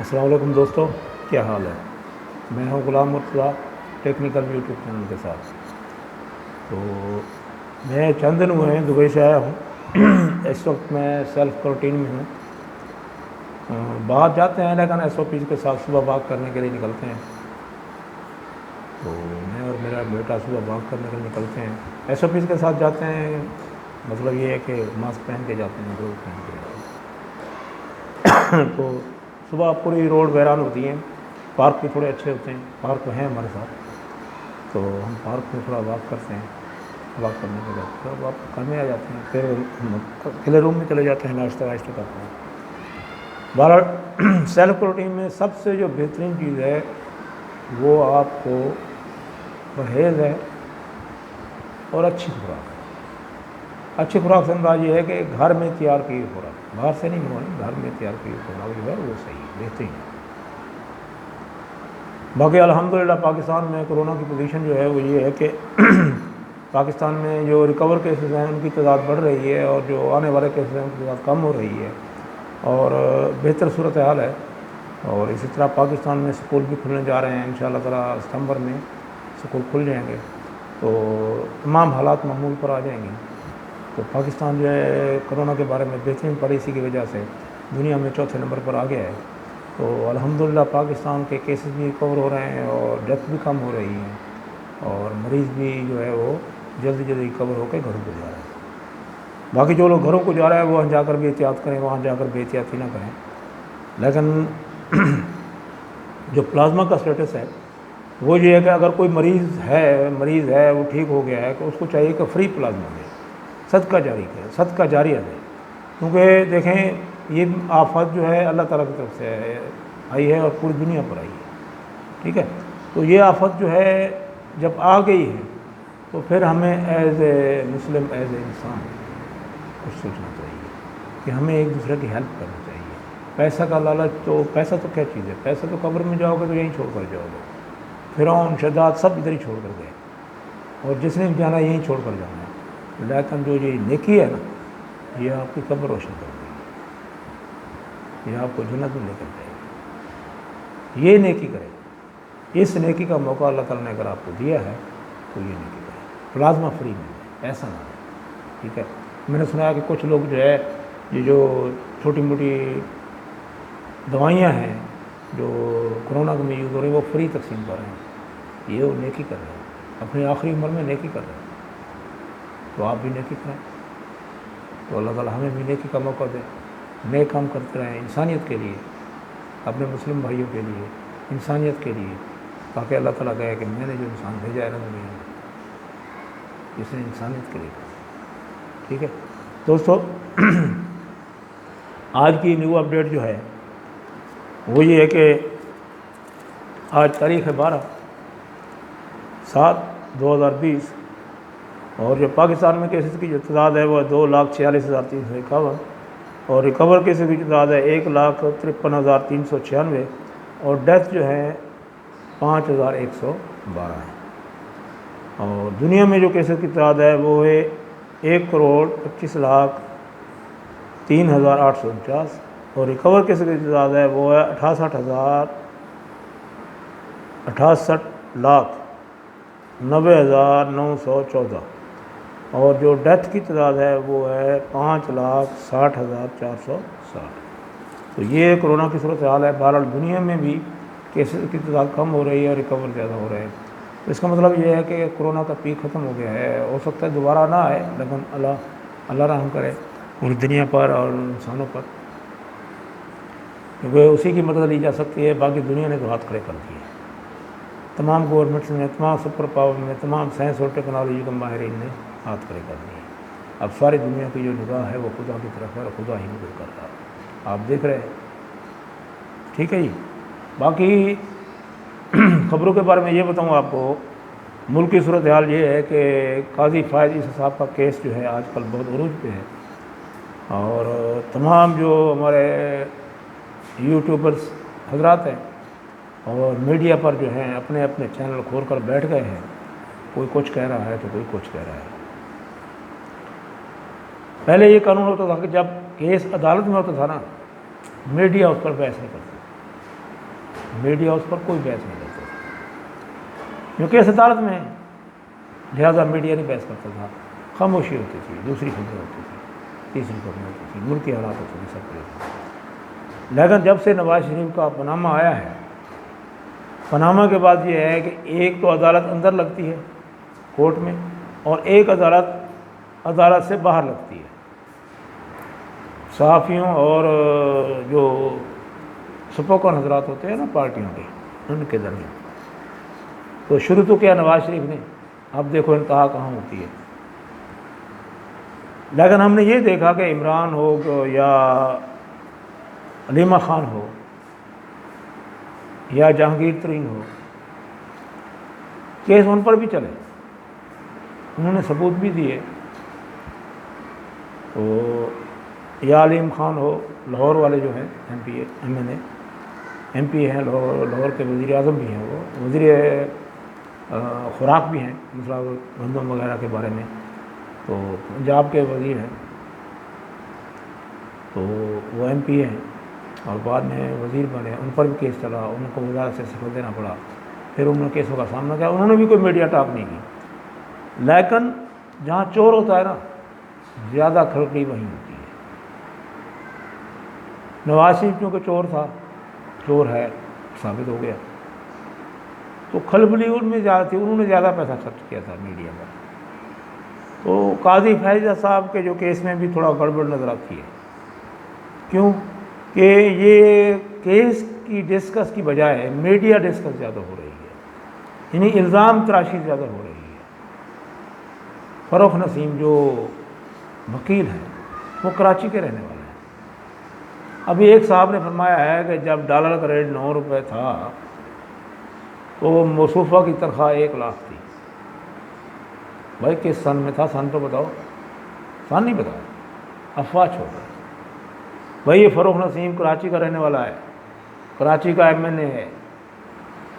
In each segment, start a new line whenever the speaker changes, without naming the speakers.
السلام علیکم دوستو، کیا حال ہے؟ میں ہوں Ghulam Murtaza technical YouTube channel کے ساتھ۔ تو میں چند دن ہوئے ہیں دبئی سے آیا ہوں۔ اس وقت میں سیلف کوارنٹین میں ہوں۔ باہر جاتے ہیں لیکن SOPs کے ساتھ صبح واک کرنے کے لیے نکلتے ہیں۔ تو میں اور میرا بیٹا صبح واک کرنے کے لیے نکلتے ہیں، SOPs کے ساتھ جاتے ہیں۔ مطلب یہ ہے کہ ماسک پہن کے جاتے ہیں، گلوز پہن کے جاتے ہیں۔ تو صبح پوری روڈ ویران ہوتی ہیں، پارک بھی تھوڑے اچھے ہوتے ہیں، پارک ہیں ہمارے ساتھ، تو ہم پارک میں تھوڑا واک کرتے ہیں۔ واک کرنے کے بعد پھر واپس گھر میں آ جاتے ہیں، پھر اکیلے روم میں چلے جاتے ہیں، ناشتہ واشتہ کرتے ہیں۔ بہرحال سیلف کوارنٹین میں سب سے جو بہترین چیز ہے وہ آپ کو پرہیز ہے اور اچھی خوراک ہے۔ اچھی خوراک سے مراد یہ ہے کہ گھر میں تیار کی خوراک، باہر سے نہیں منگوانی، گھر میں تیار کی خوراک جو ہے وہ صحیح ہے، بہترین ہے۔ باقی الحمدللہ پاکستان میں کرونا کی پوزیشن جو ہے وہ یہ ہے کہ پاکستان میں جو ریکور کیسز ہیں ان کی تعداد بڑھ رہی ہے، اور جو آنے والے کیسز ہیں ان کی تعداد کم ہو رہی ہے، اور بہتر صورتحال ہے۔ اور اسی طرح پاکستان میں سکول بھی کھلنے جا رہے ہیں، انشاءاللہ تعالیٰ ستمبر میں سکول کھل جائیں گے، تو تمام حالات معمول پر آ جائیں گے۔ تو پاکستان جو ہے کرونا کے بارے میں بہترین پالیسی کی وجہ سے دنیا میں چوتھے نمبر پر آ گیا ہے۔ تو الحمدللہ پاکستان کے کیسز بھی ریکور ہو رہے ہیں، اور ڈیتھ بھی کم ہو رہی ہیں، اور مریض بھی جو ہے وہ جلدی جلدی ریکور ہو کے گھروں کو جا رہے ہیں۔ باقی جو لوگ گھروں کو جا رہے ہیں وہ جا کر بھی احتیاط کریں، وہاں جا کر بے احتیاطی نہ کریں۔ لیکن جو پلازما کا اسٹیٹس ہے وہ یہ ہے کہ اگر کوئی مریض ہے وہ ٹھیک ہو گیا ہے تو اس کو چاہیے کہ فری پلازما دے، صدقہ جاری کرے، صدقہ جاریہ دے۔ کیونکہ دیکھیں یہ آفت جو ہے اللہ تعالیٰ کی طرف سے آئی ہے اور پوری دنیا پر آئی ہے، ٹھیک ہے؟ تو یہ آفت جو ہے جب آ گئی ہے تو پھر ہمیں as a Muslim, as a انسان کچھ سوچنا چاہیے کہ ہمیں ایک دوسرے کی ہیلپ کرنی چاہیے۔ پیسہ کا لالچ تو، پیسہ تو کیا چیز ہے؟ پیسہ تو قبر میں جاؤ گے تو یہیں چھوڑ کر جاؤ گے۔ فرعون، شداد سب ادھر ہی چھوڑ کر گئے، اور جس نے جانا یہیں چھوڑ کر جانا ہے۔ لیکن جو یہ نیکی ہے نا، یہ آپ کی قبر روشن کر دے گی، یہ آپ کو جنت میں لے کر جائے گی۔ یہ نیکی کرے، اس نیکی کا موقع اللہ تعالیٰ نے اگر آپ کو دیا ہے تو یہ نیکی کرے، پلازما فری میں ایسا نہ ہو، ٹھیک ہے؟ میں نے سنا ہے کہ کچھ لوگ جو ہے یہ جو چھوٹی موٹی دوائیاں ہیں جو کرونا میں یوز ہو رہی ہیں وہ فری تقسیم کر رہے ہیں، یہ وہ نیکی کر رہے ہیں، اپنی آخری عمر میں نیکی کر رہے ہیں۔ تو آپ بھی نیکی کریں، تو اللہ تعالیٰ ہمیں بھی نیکی کا موقع دے، نیک کام کرتے رہیں انسانیت کے لیے، اپنے مسلم بھائیوں کے لیے، انسانیت کے لیے، تاکہ اللہ تعالیٰ کہے کہ میں نے جو انسان بھیجا ہے نا دنیا میں، اس نے انسانیت کے لیے کہا، ٹھیک ہے دوستو؟ آج کی نیو اپڈیٹ جو ہے وہ یہ ہے کہ آج تاریخ ہے 12/7/2020، اور جو پاکستان میں کیسز کی جو تعداد ہے وہ 2,46,351، اور ریکور کیسز کی تعداد ہے 1,53,396، اور ڈیتھ جو ہے 5,112 ہے۔ اور دنیا میں جو کیسز کی تعداد ہے وہ ہے 1,25,03,849، اور ریکور کیسز کی تعداد ہے وہ ہے 68,90,914، اور جو ڈیتھ کی تعداد ہے وہ ہے 5,60,460۔ تو یہ کرونا کی صورتحال ہے۔ بہرحال دنیا میں بھی کیسز کی تعداد کم ہو رہی ہے اور ریکور زیادہ ہو رہے ہیں، تو اس کا مطلب یہ ہے کہ کرونا کا پیک ختم ہو گیا ہے۔ ہو سکتا ہے دوبارہ نہ آئے، لیکن اللہ رحم کرے پوری دنیا پر اور انسانوں پر، کیونکہ اسی کی مدد لی جا سکتی ہے، باقی دنیا نے تو ہاتھ کھڑے کر دیے۔ تمام گورنمنٹس نے، تمام سپر پاور نے، تمام سائنس اور ٹیکنالوجی کے ماہرین نے ہاتھ کھڑے کر دیے۔ اب ساری دنیا کی جو نگاہ ہے وہ خدا کی طرف ہے، اور خدا ہی مدد کر رہا ہے، آپ دیکھ رہے ہیں، ٹھیک ہے جی؟ باقی خبروں کے بارے میں یہ بتاؤں آپ کو، ملک کی صورتحال یہ ہے کہ قاضی فائز عیسی صاحب کا کیس جو ہے آج کل بہت عروج پہ ہے، اور تمام جو ہمارے یوٹیوبرز حضرات ہیں اور میڈیا پر جو ہیں اپنے اپنے چینل کھول کر بیٹھ گئے ہیں، کوئی کچھ کہہ رہا ہے تو کوئی کچھ کہہ رہا ہے۔ پہلے یہ قانون ہوتا تھا کہ جب کیس عدالت میں ہوتا تھا نا، میڈیا اس پر بحث نہیں کرتا، میڈیا اس پر کوئی بحث نہیں کرتا تھا، کیونکہ اس عدالت میں ہے، لہٰذا میڈیا نہیں بحث کرتا تھا، خاموشی ہوتی تھی، دوسری خبریں ہوتی تھی، تیسری خبریں ہوتی تھی، ملکی حالات ہوتی تھی، سب کچھ۔ لیکن جب سے نواز شریف کا پاناما آیا ہے، پاناما کے بعد یہ ہے کہ ایک تو عدالت اندر لگتی ہے کورٹ میں، اور ایک عدالت سے باہر لگتی ہے، صحافیوں اور جو سپوکن حضرات ہوتے ہیں نا پارٹیوں کے، ان کے درمیان۔ تو شروع تو کیا نواز شریف نے، اب دیکھو انتہا کہاں ہوتی ہے۔ لیکن ہم نے یہ دیکھا کہ عمران ہو یا علیمہ خان ہو یا جہانگیر ترین ہو، کیس ان پر بھی چلے، انہوں نے ثبوت بھی دیے۔ تو یا علیم خان ہو، لاہور والے جو ہیں ایم پی ہیں، لاہور کے وزیر اعظم بھی ہیں، وہ وزیر خوراک بھی ہیں، مثلا گندم وغیرہ کے بارے میں، تو پنجاب کے وزیر ہیں، تو وہ ایم پی ہیں اور بعد میں وزیر بنے، ان پر بھی کیس چلا، ان کو وزارت سے استعفیٰ دینا پڑا، پھر انہوں نے کیسوں کا سامنا کیا، انہوں نے بھی کوئی میڈیا ٹاک نہیں کی۔ لیکن جہاں چور ہوتا ہے نا، زیادہ کھلبلی وہیں ہوتی ہے۔ نواز شریف کیونکہ چور ہے ثابت ہو گیا، تو کھلبلی ان میں زیادہ تھی، انہوں نے زیادہ پیسہ خرچ کیا تھا میڈیا پر۔ تو قاضی فیضہ صاحب کے جو کیس میں بھی تھوڑا گڑبڑ نظر آتی ہے، کیوں کہ یہ کیس کی ڈسکس کی بجائے میڈیا ڈسکس زیادہ ہو رہی ہے، یعنی الزام تراشی زیادہ ہو رہی ہے۔ فروخ نسیم جو وکیل ہیں، وہ کراچی کے رہنے والے ہیں۔ ابھی ایک صاحب نے فرمایا ہے کہ جب ڈالر کا ریٹ 9 روپے تھا تو موصوفہ کی تنخواہ 1 لاکھ تھی۔ بھائی کس سن میں تھا، سن تو بتاؤ، سن نہیں بتایا، افواہ چھوڑ رہے۔ بھائی یہ فروخ نسیم کراچی کا رہنے والا ہے، کراچی کا ایم این اے ہے،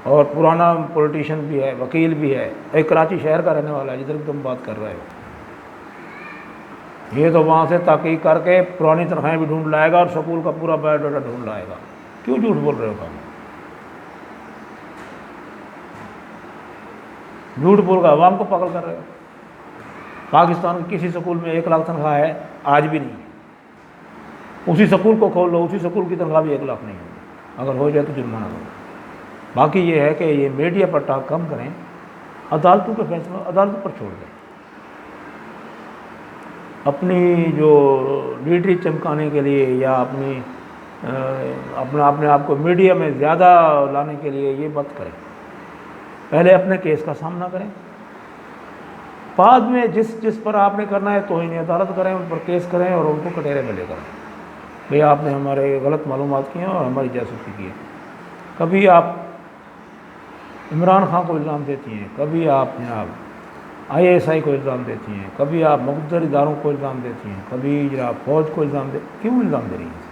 اور پرانا پولیٹیشین بھی ہے، وکیل بھی ہے، ایک کراچی شہر کا رہنے والا ہے جدھر تم بات کر رہے ہو۔ یہ تو وہاں سے تحقیق کر کے پرانی تنخواہیں بھی ڈھونڈ لائے گا اور سکول کا پورا بایو ڈاٹا ڈھونڈ لائے گا۔ کیوں جھوٹ بول رہے ہو کام؟ جھوٹ بول کر عوام کو پاگل کر رہے ہو۔ پاکستان کے کسی سکول میں 1 لاکھ تنخواہ ہے؟ آج بھی نہیں ہے۔ اسی سکول کو کھول لو، اسی سکول کی تنخواہ بھی 1 لاکھ نہیں ہوگی، اگر ہو جائے تو جرمانہ دو۔ باقی یہ ہے کہ یہ میڈیا پر ٹاک کم کریں، عدالتوں کے فیصلہ عدالتوں پر چھوڑ دیں۔ اپنی جو لیڈری چمکانے کے لیے یا اپنے آپ کو میڈیا میں زیادہ لانے کے لیے یہ مت کریں، پہلے اپنے کیس کا سامنا کریں، بعد میں جس پر آپ نے کرنا ہے توہین عدالت کریں، ان پر کیس کریں اور ان کو کٹہرے میں لے کریں، بھئی آپ نے ہمارے غلط معلومات کی ہیں اور ہماری جاسوسی کی ہے۔ کبھی آپ عمران خان کو الزام دیتی ہیں، کبھی آپ جناب ISI کو الزام دیتی ہیں، کبھی آپ مقدر اداروں کو الزام دیتی ہیں، کبھی جناب فوج کو الزام کیوں الزام دے رہی ہیں؟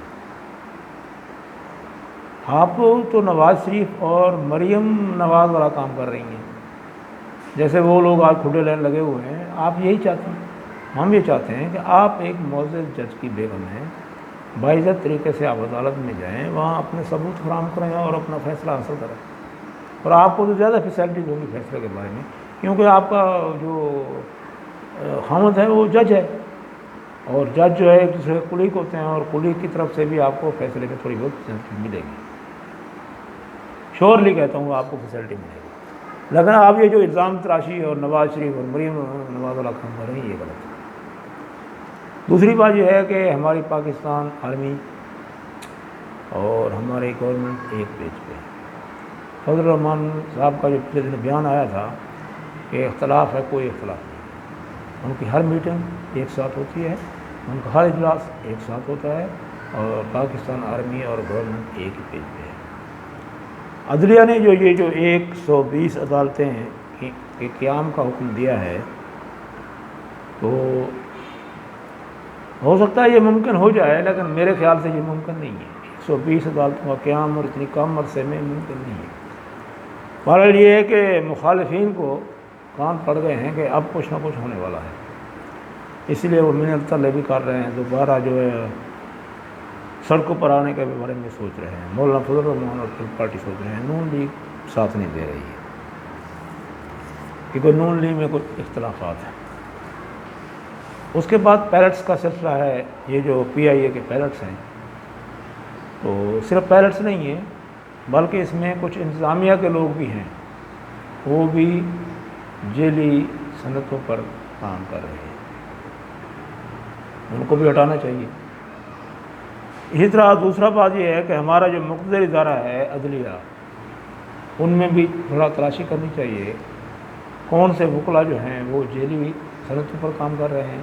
آپ تو نواز شریف اور مریم نواز والا کام کر رہی ہیں، جیسے وہ لوگ آج کھڈے لین لگے ہوئے ہیں۔ آپ یہی چاہتے ہیں، ہم یہ چاہتے ہیں کہ آپ ایک معزز جج کی بیگم ہیں، باعزت طریقے سے آپ عدالت میں جائیں، وہاں اپنے ثبوت فراہم کریں اور اپنا فیصلہ حاصل کریں، اور آپ کو تو زیادہ فیسلٹیز ہوں گی فیصلے کے بارے میں، کیونکہ آپ کا جو خامد ہے وہ جج ہے، اور جج جو ہے ایک دوسرے کے کلیگ ہوتے ہیں، اور کلیگ کی طرف سے بھی آپ کو فیصلے میں تھوڑی بہت فیسلٹی ملے گی، شورلی کہتا ہوں آپ کو فیسلٹی ملے گی۔ لیکن آپ یہ جو الزام تراشی اور نواز شریف اور مریم نواز والا کام کر رہے ہیں، یہ غلط ہے۔ دوسری بات یہ ہے کہ ہماری پاکستان آرمی اور ہماری گورنمنٹ ایک پیج پہ ہے۔ فضل الرحمان صاحب کا جو پچھلے دن بیان آیا تھا کہ اختلاف ہے، کوئی اختلاف نہیں، ان کی ہر میٹنگ ایک ساتھ ہوتی ہے، ان کا ہر اجلاس ایک ساتھ ہوتا ہے، اور پاکستان آرمی اور گورنمنٹ ایک ہی پیج پہ ہے۔ عدلیہ نے جو 120 عدالتیں کے قیام کا حکم دیا ہے، تو ہو سکتا ہے یہ ممکن ہو جائے، لیکن میرے خیال سے یہ ممکن نہیں ہے۔ 120 عدالتوں کا قیام اور اتنی کم عرصے میں ممکن نہیں ہے۔ بہرحال یہ ہے کہ مخالفین کو کان پڑ گئے ہیں کہ اب کچھ نہ کچھ ہونے والا ہے، اس لیے وہ منت طلبی کر رہے ہیں، دوبارہ جو ہے سڑکوں پر آنے کے بارے میں سوچ رہے ہیں، مولانا فضل الرحمان اور پارٹی سوچ رہے ہیں، نون لیگ ساتھ نہیں دے رہی ہے کیونکہ نون لیگ میں کچھ اختلافات ہیں۔ اس کے بعد پیلٹس کا سلسلہ ہے، یہ جو پی آئی اے کے پیلٹس ہیں، تو صرف پیلٹس نہیں ہیں بلکہ اس میں کچھ انتظامیہ کے لوگ بھی ہیں، وہ بھی جیلی صنعتوں پر کام کر رہے ہیں، ان کو بھی ہٹانا چاہیے۔ اسی طرح دوسرا بات یہ ہے کہ ہمارا جو مقتدر ادارہ ہے عدلیہ، ان میں بھی تھوڑا تلاشی کرنی چاہیے کون سے وکلا جو ہیں وہ جیلی صنعتوں پر کام کر رہے ہیں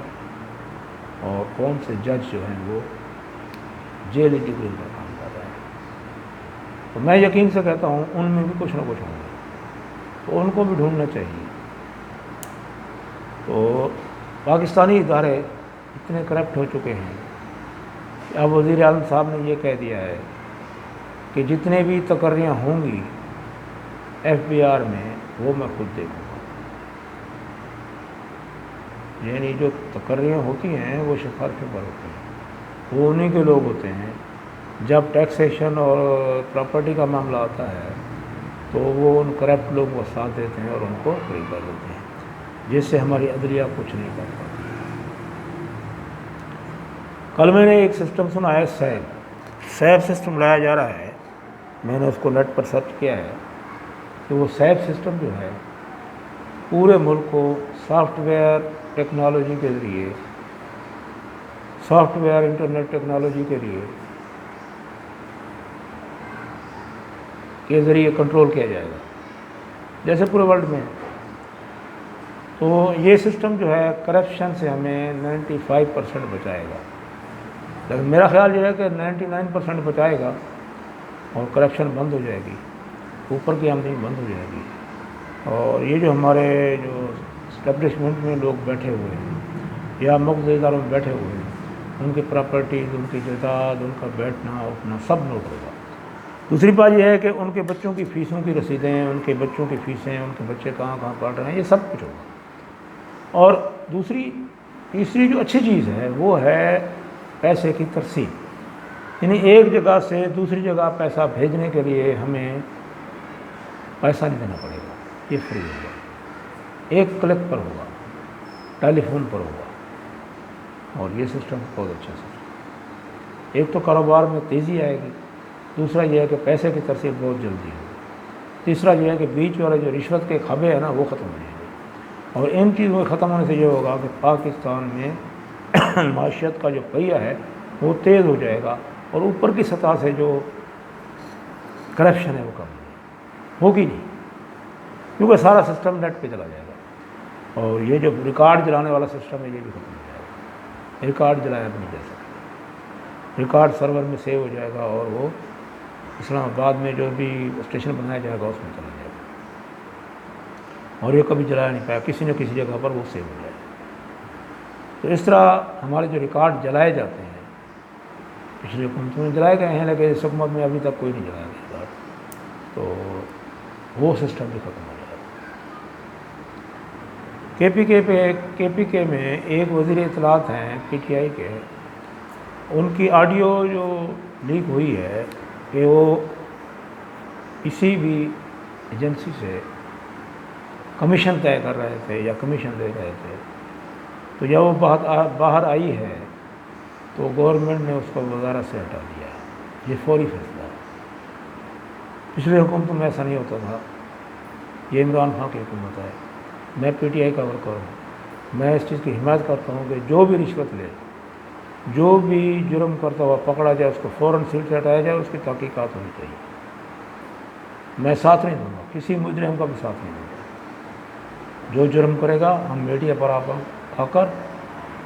اور کون سے جج جو ہیں وہ جیلی ڈگری پر کام کر رہے ہیں۔ تو میں یقین سے کہتا ہوں ان میں بھی کچھ نہ کچھ ہوں گے، تو ان کو بھی ڈھونڈنا چاہیے۔ تو پاکستانی ادارے اتنے کرپٹ ہو چکے ہیں کہ اب وزیر اعظم صاحب نے یہ کہہ دیا ہے کہ جتنے بھی تقرریاں ہوں گی ایف بی آر میں وہ میں خود دیکھوں گا، یعنی جو تقرریاں ہوتی ہیں وہ سفارشوں پر ہوتی ہیں، وہ انہیں کے لوگ ہوتے ہیں، جب ٹیکسیشن اور پراپرٹی کا معاملہ آتا ہے تو وہ ان کرپٹ لوگوں کا ساتھ دیتے ہیں اور ان کو فری کر دیتے ہیں، جس سے ہماری عدلیہ کچھ نہیں کر پاتی۔ کل میں نے ایک سسٹم سنا ہے، سیب سسٹم لایا جا رہا ہے، میں نے اس کو نیٹ پر سرچ کیا ہے کہ وہ سیب سسٹم جو ہے پورے ملک کو سافٹ ویئر ٹیکنالوجی کے ذریعے، سافٹ ویئر انٹرنیٹ ٹیکنالوجی کے ذریعے کنٹرول کیا جائے گا، جیسے پورے ورلڈ میں۔ تو یہ سسٹم جو ہے کرپشن سے ہمیں 95% بچائے گا، لیکن میرا خیال یہ ہے کہ 99% بچائے گا اور کرپشن بند ہو جائے گی، اوپر کی آمدنی بند ہو جائے گی، اور یہ جو ہمارے جو اسٹیبلشمنٹ میں لوگ بیٹھے ہوئے ہیں یا مقتدر اداروں میں بیٹھے ہوئے ہیں، ان کی پراپرٹیز، ان کی جائیداد، ان کا بیٹھنا اٹھنا سب نوٹ ہوگا۔ دوسری بات یہ ہے کہ ان کے بچوں کی فیسوں کی رسیدیں، ان کے بچوں کی فیسیں، ان کے بچے کہاں کہاں پڑھ رہے ہیں، یہ سب کچھ ہوگا۔ اور تیسری جو اچھی چیز ہے وہ ہے پیسے کی ترسیل، یعنی ایک جگہ سے دوسری جگہ پیسہ بھیجنے کے لیے ہمیں پیسہ نہیں دینا پڑے گا، یہ فری ہوگا، ایک کلک پر ہوگا، ٹیلی فون پر ہوگا، اور یہ سسٹم بہت اچھا سسٹم۔ ایک تو کاروبار میں تیزی آئے گی، دوسرا یہ ہے کہ پیسے کی ترسیل بہت جلدی ہوگی، تیسرا یہ ہے کہ بیچ والے جو رشوت کے کھابے ہیں نا وہ ختم ہو جائیں گے، اور ان چیزوں کے ختم ہونے سے یہ ہوگا کہ پاکستان میں معیشت کا جو پہیہ ہے وہ تیز ہو جائے گا، اور اوپر کی سطح سے جو کرپشن ہے وہ کم ہوگی نہیں، کیونکہ سارا سسٹم نیٹ پہ چلا جائے گا، اور یہ جو ریکارڈ جلانے والا سسٹم ہے یہ بھی ختم ہو جائے گا، ریکارڈ جلایا بھی نہیں جا سکتا، ریکارڈ سرور میں سیو ہو جائے گا اور وہ اسلام آباد میں جو بھی اسٹیشن بنایا جائے گا اس میں چلا جائے گا، اور یہ کبھی جلایا نہیں پایا، کسی نہ کسی جگہ پر وہ سیو ہو جائے گا۔ تو اس طرح ہمارے جو ریکارڈ جلائے جاتے ہیں، پچھلی حکومتوں میں جلائے گئے ہیں لیکن اس حکومت میں ابھی تک کوئی نہیں جلایا گیا ریکارڈ، تو وہ سسٹم بھی ختم ہو جائے گا۔ کے پی کے میں ایک وزیر اطلاعات ہیں پی ٹی آئی کے، ان کی آڈیو جو لیک ہوئی ہے کہ وہ کسی بھی ایجنسی سے کمیشن طے کر رہے تھے یا کمیشن دے رہے تھے، تو جب وہ بات باہر آئی ہے تو گورنمنٹ نے اس کو وزارت سے ہٹا دیا ہے، یہ فوری فیصلہ ہے۔ پچھلے حکومتوں میں ایسا نہیں ہوتا تھا، یہ عمران خان کی حکومت ہے، میں پی ٹی آئی کا ورکر ہوں، میں اس چیز کی حمایت کرتا ہوں کہ جو بھی رشوت لے، جو بھی جرم کرتا ہوا پکڑا جائے اس کو فوراً سیٹ سے ہٹایا جائے، اس کی تحقیقات ہونی چاہیے۔ میں ساتھ نہیں دوں گا، کسی مجرم کا بھی ساتھ نہیں دوں گا، جو جرم کرے گا ہم میڈیا پر آ کر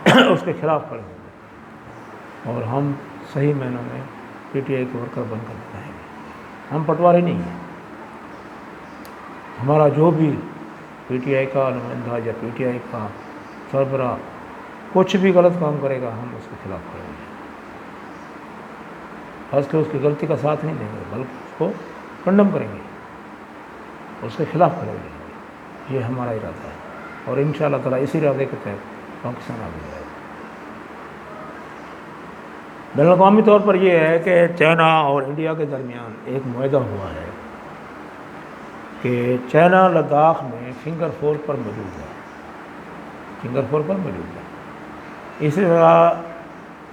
اس کے خلاف کھڑے ہوں گے، اور ہم صحیح معنوں میں پی ٹی آئی کے ورکر بن کر دکھائیں گے، ہم پٹواری نہیں ہیں۔ ہمارا جو بھی پی ٹی آئی کا نمائندہ یا پی ٹی آئی کا سربراہ کچھ بھی غلط کام کرے گا ہم اس کے خلاف کھڑے ہوں گے، خاص کر اس کی غلطی کا ساتھ نہیں دیں گے بلکہ اس کو کنڈم کریں گے، اس کے خلاف کھڑے ہو جائیں گے، یہ ہمارا ارادہ ہے، اور ان شاء اللہ تعالیٰ اسی ارادے کے تحت پاکستان آگے جائے گا۔ بین الاقوامی طور پر یہ ہے کہ چائنا اور انڈیا کے درمیان ایک معاہدہ ہوا ہے کہ چائنا لداخ میں فنگر 4 پر موجود ہے، فنگر 4 پر موجود ہے، اسی طرح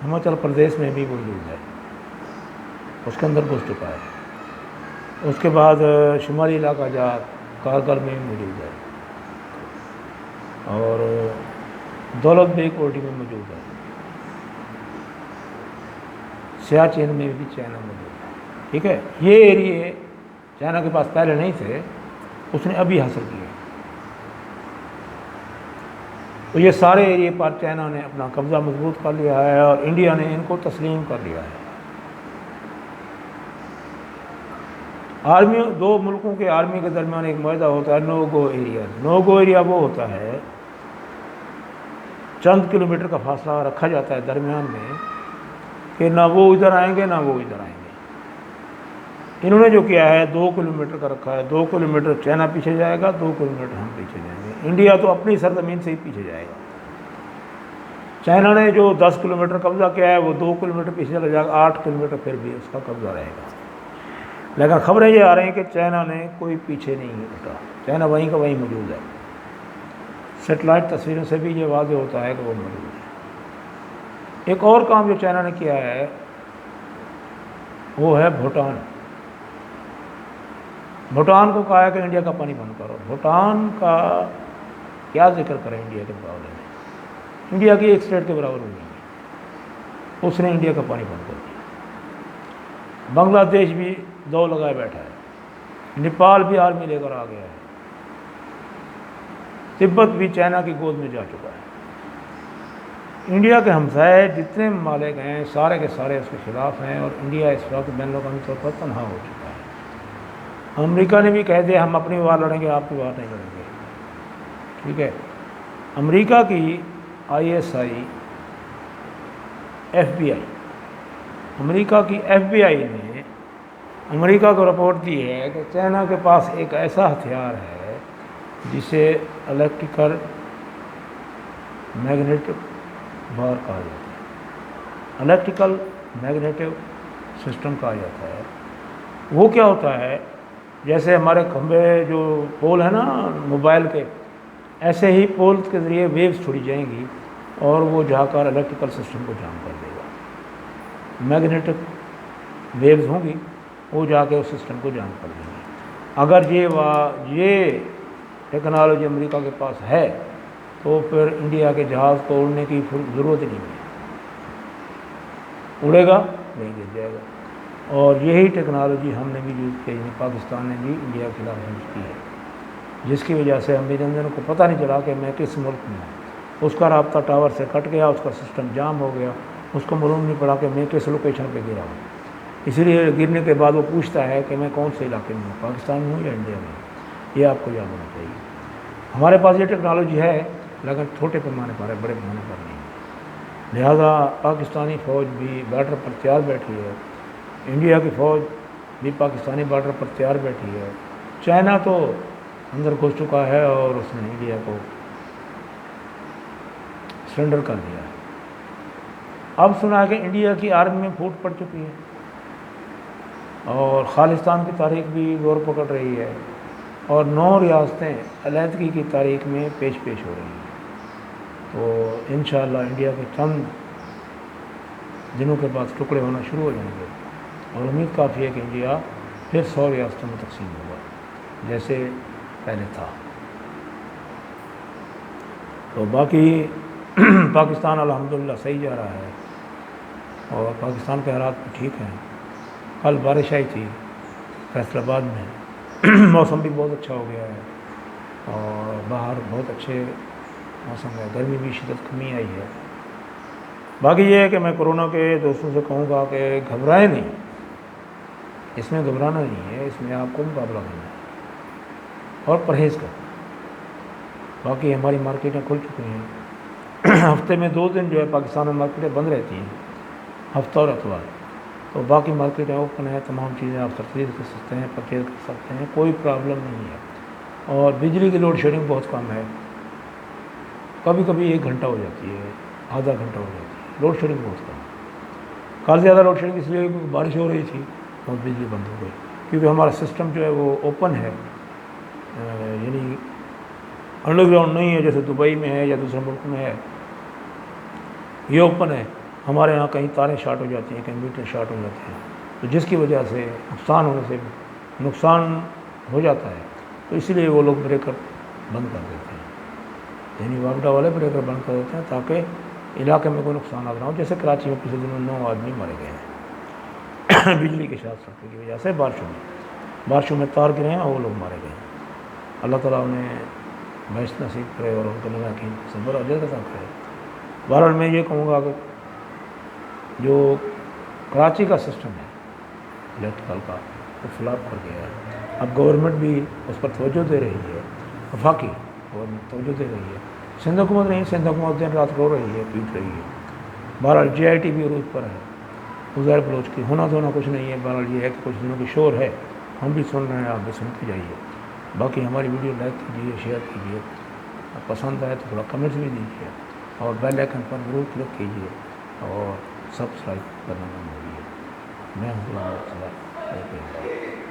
ہماچل پردیش میں بھی موجود ہے، اس کے اندر گھس چکا ہے۔ اس کے بعد شمالی علاقہ جات کارگل میں موجود ہے، اور دولت بیگ کوٹی میں موجود ہے، سیاچین میں بھی چائنا موجود ہے، ٹھیک ہے۔ یہ ایریے چائنا کے پاس پہلے نہیں تھے، اس نے ابھی حاصل کیے، تو یہ سارے ایریے پر چائنا نے اپنا قبضہ مضبوط کر لیا ہے اور انڈیا نے ان کو تسلیم کر لیا ہے۔ آرمی، دو ملکوں کے آرمی کے درمیان ایک معاہدہ ہوتا ہے نو گو ایریا۔ نو گو ایریا وہ ہوتا ہے چند کلومیٹر کا فاصلہ رکھا جاتا ہے درمیان میں کہ نہ وہ ادھر آئیں گے نہ وہ ادھر آئیں گے۔ انہوں نے جو کیا ہے 2 کلومیٹر کا رکھا ہے، 2 کلومیٹر چائنا پیچھے جائے گا، 2 کلومیٹر ہم پیچھے جائیں گے۔ انڈیا تو اپنی سرزمین سے ہی پیچھے جائے گا۔ چائنا نے جو 10 کلومیٹر قبضہ کیا ہے وہ 2 کلومیٹر پیچھے چلا جائے گا، 8 کلومیٹر پھر بھی اس کا قبضہ رہے گا۔ لیکن خبریں یہ آ رہی ہیں کہ چائنا نے کوئی پیچھے نہیں ہٹا، چائنا وہیں کا وہیں موجود ہے۔ سیٹلائٹ تصویروں سے بھی یہ واضح ہوتا ہے کہ وہ موجود ہے۔ ایک اور کام جو چائنا نے کیا ہے وہ ہے بھوٹان۔ بھوٹان کو کہا ہے کہ انڈیا کا پانی بند کرو۔ بھوٹان کا کیا ذکر کریں انڈیا کے مقابلے میں، انڈیا کی ایک اسٹیٹ کے برابر نہیں ہے، اس نے انڈیا کا پانی بند کر دیا۔ بنگلہ دیش بھی دو لگائے بیٹھا ہے، نیپال بھی آرمی لے کر آ گیا ہے، تبت بھی چائنا کی گود میں جا چکا ہے۔ انڈیا کے ہمسائے جتنے ممالک ہیں سارے کے سارے اس کے خلاف ہیں، اور انڈیا اس وقت بین الاقوامی طور پر تنہا ہو چکا ہے۔ امریکہ نے بھی کہہ دیا ہم اپنی وار لڑیں گے، آپ کی وار نہیں لڑیں گے، ٹھیک ہے۔ امریکہ کی ISI FBI، امریکہ کی FBI نے امریکہ کو رپورٹ دی ہے کہ چائنا کے پاس ایک ایسا ہتھیار ہے جسے الیکٹریکل میگنیٹک بار کہا جاتا ہے، الیکٹریکل میگنیٹک سسٹم کہا جاتا ہے۔ وہ کیا ہوتا ہے، جیسے ہمارے کھمبے جو پول ہیں نا موبائل کے، ایسے ہی پول کے ذریعے ویوز چھوڑی جائیں گی اور وہ جا کر الیکٹریکل سسٹم کو جام کر دے گا۔ میگنیٹک ویوز ہوں گی، وہ جا کے اس سسٹم کو جام کر دیں گے۔ اگر یہ ٹیکنالوجی امریکہ کے پاس ہے تو پھر انڈیا کے جہاز کو اڑنے کی ضرورت ہی نہیں ہے، اڑے گا نہیں گر جائے گا۔ اور یہی ٹیکنالوجی ہم نے بھی یوز کی، پاکستان نے بھی انڈیا کے خلاف یوز کی ہے، جس کی وجہ سے امریکن کو پتہ نہیں چلا کہ میں کس ملک میں ہوں۔ اس کا رابطہ ٹاور سے کٹ گیا، اس کا سسٹم جام ہو گیا، اس کو معلوم نہیں پڑا کہ میں کس لوکیشن پہ گرا ہوں۔ اسی لیے گرنے کے بعد وہ پوچھتا ہے کہ میں کون سے علاقے میں ہوں، پاکستان میں ہوں یا انڈیا میں ہوں۔ یہ آپ کو یاد ہونا چاہیے۔ ہمارے پاس یہ ٹیکنالوجی ہے لیکن چھوٹے پیمانے پر ہے، بڑے پیمانے پر نہیں ہے۔ لہذا پاکستانی فوج بھی بارڈر پر تیار بیٹھی ہے، انڈیا کی فوج بھی پاکستانی بارڈر پر تیار بیٹھی ہے۔ چائنا تو اندر گھس چکا ہے اور اس نے انڈیا کو سرنڈر کر دیا ہے۔ اب سنا کہ انڈیا کی آرمی میں پھوٹ پڑ چکی ہے اور خالصتان کی تاریخ بھی زور پکڑ رہی ہے، اور 9 ریاستیں علیحدگی کی تاریخ میں پیش ہو رہی ہیں۔ تو انشاءاللہ انڈیا کے چند دنوں کے بعد ٹکڑے ہونا شروع ہو جائیں گے، اور امید کافی ہے کہ انڈیا پھر 100 ریاستوں میں تقسیم ہوگا جیسے پہلے تھا۔ تو باقی پاکستان الحمدللہ صحیح جا رہا ہے، اور پاکستان کے حالات بھی ٹھیک ہیں۔ کل بارش آئی تھی فیصل آباد میں، موسم بھی بہت اچھا ہو گیا ہے، اور باہر بہت اچھے موسم ہے، گرمی بھی شدت کمی آئی ہے۔ باقی یہ ہے کہ میں کورونا کے دوستوں سے کہوں گا کہ گھبرائیں نہیں، اس میں گھبرانا نہیں ہے، اس میں آپ کو مقابلہ کرنا ہے اور پرہیز کرنا۔ باقی ہماری مارکیٹیں کھل چکی ہیں، ہفتے میں 2 دن جو ہے پاکستان میں مارکیٹیں بند رہتی ہیں، ہفتہ اور اتوار، تو باقی مارکیٹیں اوپن ہیں، تمام چیزیں آپ خرید کر سکتے ہیں، پرچیز کر سکتے ہیں، کوئی پرابلم نہیں ہے۔ اور بجلی کی لوڈ شیڈنگ بہت کم ہے، کبھی کبھی 1 گھنٹہ ہو جاتی ہے، آدھا گھنٹہ ہو جاتی ہے، لوڈ شیڈنگ بہت کم ہے۔ کل زیادہ لوڈ شیڈنگ اس لیے بارش ہو رہی تھی اور بجلی بند ہو گئی، کیونکہ ہمارا سسٹم جو ہے وہ اوپن ہے، یعنی انڈر گراؤنڈ نہیں ہے جیسے دبئی میں ہے یا دوسرے ملک میں ہے، یہ اوپن ہے۔ ہمارے یہاں کہیں تاریں شارٹ ہو جاتی ہیں، کہیں میٹر شارٹ ہو جاتے ہیں، تو جس کی وجہ سے نقصان ہونے سے نقصان ہو جاتا ہے، تو اسی لیے وہ لوگ بریکر بند کر دیتے ہیں، یعنی واپڈا والے بریکر بند کر دیتے ہیں تاکہ علاقے میں کوئی نقصانات نہ ہو۔ جیسے کراچی میں پچھلے دنوں 9 آدمی مارے گئے ہیں بجلی کے شارٹ سرکٹ کی وجہ سے، بارشوں میں تار گرے ہیں اور وہ لوگ مارے گئے ہیں۔ اللہ تعالیٰ انہیں بہشت نصیب کرے اور ان کو نگاہ کی صبر اور اجر عطا کرے۔ بہرحال میں یہ کہوں گا کہ جو کراچی کا سسٹم ہے الیکٹریکل کا، وہ فلاپ کر گیا ہے۔ اب گورنمنٹ بھی اس پر توجہ دے رہی ہے، وفاقی گورنمنٹ توجہ دے رہی ہے، سندھ حکومت نہیں، سندھ حکومت دن رات رو رہی ہے، پیٹ رہی ہے۔ بہرحال جے آئی ٹی بھی عروج پر ہے، عزیر بلوچ کی ہونا دھونا کچھ نہیں ہے۔ بہرحال یہ ہے کہ کچھ دنوں کی شور ہے، ہم بھی سن رہے ہیں، آپ بھی سنتے جائیے۔ باقی ہماری ویڈیو لائک کیجیے، شیئر کیجیے، پسند آئے تو تھوڑا کمنٹس بھی دیجیے اور بیل آئکن پر ضرور کلک کیجیے اور سبسکرائب کرنا نہ بھولیے۔ میں ہوں غلام مرتضیٰ۔